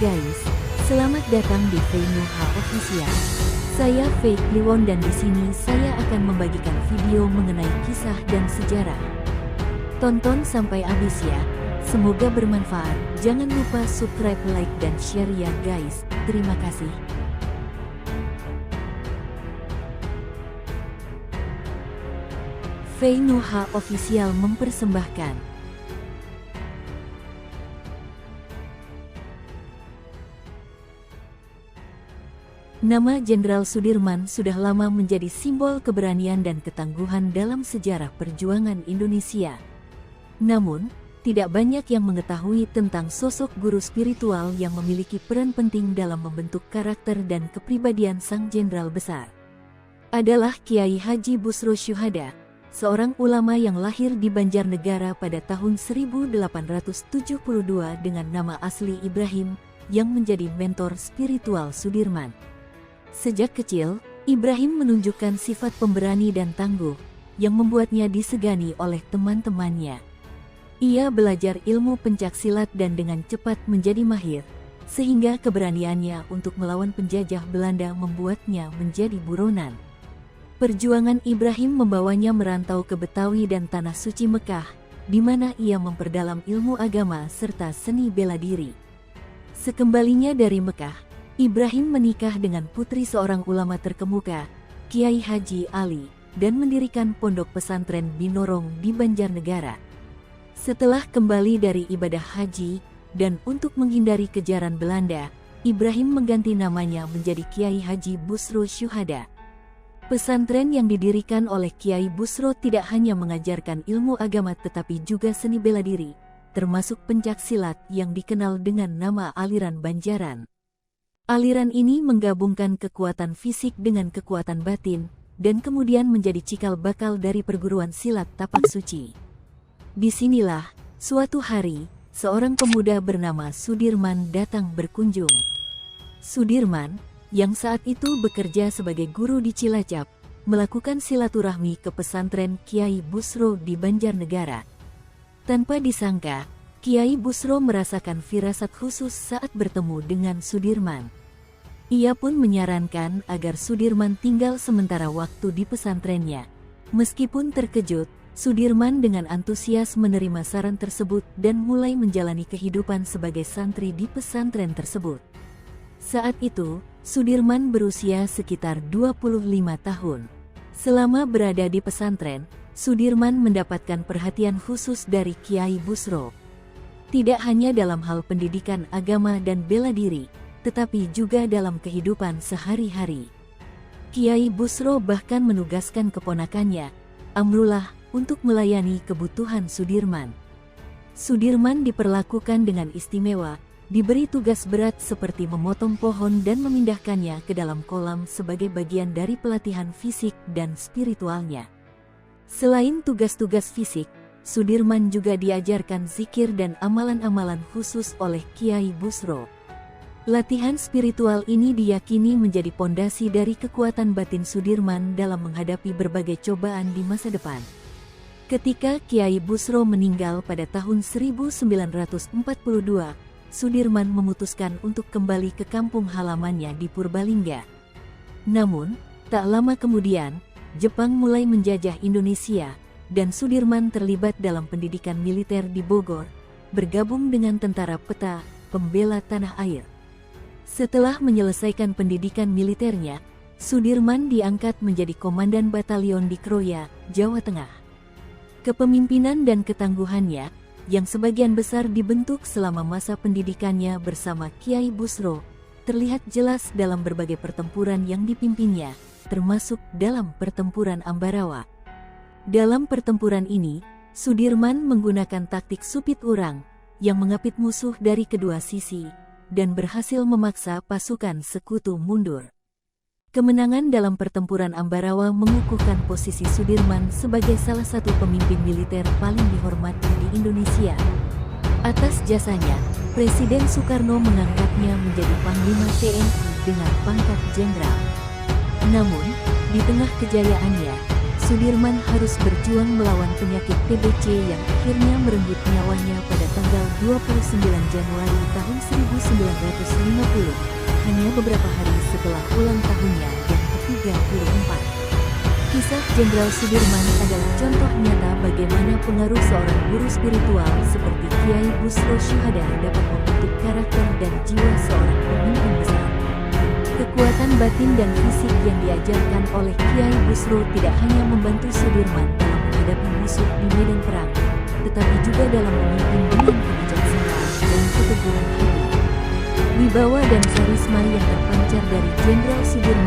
guys, selamat datang di Fei-Nuha Official. Saya Fei Kliwon dan di sini saya akan membagikan video mengenai kisah dan sejarah. Tonton sampai habis ya. Semoga bermanfaat. Jangan lupa subscribe, like dan share ya guys. Terima kasih. Fei-Nuha Official mempersembahkan nama Jenderal Sudirman sudah lama menjadi simbol keberanian dan ketangguhan dalam sejarah perjuangan Indonesia. Namun, tidak banyak yang mengetahui tentang sosok guru spiritual yang memiliki peran penting dalam membentuk karakter dan kepribadian sang jenderal besar. Adalah Kiai Haji Busro Syuhada, seorang ulama yang lahir di Banjarnegara pada tahun 1872 dengan nama asli Ibrahim, yang menjadi mentor spiritual Sudirman. Sejak kecil, Ibrahim menunjukkan sifat pemberani dan tangguh, yang membuatnya disegani oleh teman-temannya. Ia belajar ilmu pencaksilat dan dengan cepat menjadi mahir, sehingga keberaniannya untuk melawan penjajah Belanda membuatnya menjadi buronan. Perjuangan Ibrahim membawanya merantau ke Betawi dan Tanah Suci Mekah, di mana ia memperdalam ilmu agama serta seni bela diri. Sekembalinya dari Mekah, Ibrahim menikah dengan putri seorang ulama terkemuka, Kiai Haji Ali, dan mendirikan pondok pesantren Binorong di Banjarnegara. Setelah kembali dari ibadah haji, dan untuk menghindari kejaran Belanda, Ibrahim mengganti namanya menjadi Kiai Haji Busro Syuhada. Pesantren yang didirikan oleh Kiai Busro tidak hanya mengajarkan ilmu agama tetapi juga seni bela diri, termasuk pencaksilat yang dikenal dengan nama aliran Banjaran. Aliran ini menggabungkan kekuatan fisik dengan kekuatan batin, dan kemudian menjadi cikal bakal dari perguruan silat tapak suci. Disinilah, suatu hari, seorang pemuda bernama Sudirman datang berkunjung. Sudirman, yang saat itu bekerja sebagai guru di Cilacap, melakukan silaturahmi ke pesantren Kiai Busro di Banjarnegara. Tanpa disangka, Kiai Busro merasakan firasat khusus saat bertemu dengan Sudirman. Ia pun menyarankan agar Sudirman tinggal sementara waktu di pesantrennya. Meskipun terkejut, Sudirman dengan antusias menerima saran tersebut dan mulai menjalani kehidupan sebagai santri di pesantren tersebut. Saat itu, Sudirman berusia sekitar 25 tahun. Selama berada di pesantren, Sudirman mendapatkan perhatian khusus dari Kiai Busro. Tidak hanya dalam hal pendidikan agama dan bela diri, tetapi juga dalam kehidupan sehari-hari. Kiai Busro bahkan menugaskan keponakannya, Amrullah, untuk melayani kebutuhan Sudirman. Sudirman diperlakukan dengan istimewa, diberi tugas berat seperti memotong pohon dan memindahkannya ke dalam kolam sebagai bagian dari pelatihan fisik dan spiritualnya. Selain tugas-tugas fisik, Sudirman juga diajarkan zikir dan amalan-amalan khusus oleh Kiai Busro. Latihan spiritual ini diyakini menjadi pondasi dari kekuatan batin Sudirman dalam menghadapi berbagai cobaan di masa depan. Ketika Kiai Busro meninggal pada tahun 1942, Sudirman memutuskan untuk kembali ke kampung halamannya di Purbalingga. Namun, tak lama kemudian, Jepang mulai menjajah Indonesia, dan Sudirman terlibat dalam pendidikan militer di Bogor, bergabung dengan tentara peta, pembela tanah air. Setelah menyelesaikan pendidikan militernya, Sudirman diangkat menjadi komandan batalion di Kroya, Jawa Tengah. Kepemimpinan dan ketangguhannya, yang sebagian besar dibentuk selama masa pendidikannya bersama Kiai Busro, terlihat jelas dalam berbagai pertempuran yang dipimpinnya, termasuk dalam pertempuran Ambarawa. Dalam pertempuran ini, Sudirman menggunakan taktik supit urang, yang mengapit musuh dari kedua sisi, dan berhasil memaksa pasukan sekutu mundur. Kemenangan dalam pertempuran Ambarawa mengukuhkan posisi Sudirman sebagai salah satu pemimpin militer paling dihormati di Indonesia. Atas jasanya, Presiden Soekarno mengangkatnya menjadi Panglima TNI dengan pangkat jenderal. Namun, di tengah kejayaannya, Sudirman harus berjuang melawan penyakit TBC yang akhirnya merenggut nyawanya pada tanggal 29 Januari tahun 1950, hanya beberapa hari setelah ulang tahunnya yang ke-34. Kisah Jenderal Sudirman adalah contoh nyata bagaimana pengaruh seorang guru spiritual seperti Kiai Busro Syuhada dapat membentuk karakter dan jiwa seorang pemimpin besar. Kekuatan batin dan fisik yang diajarkan oleh Kiai Busro tidak hanya membantu Sudirman dalam menghadapi musuh di medan perang, tetapi juga dalam memimpin dengan kebijaksanaan dan keteguhan hati. Wibawa dan karisma yang terpancar dari Jenderal Sudirman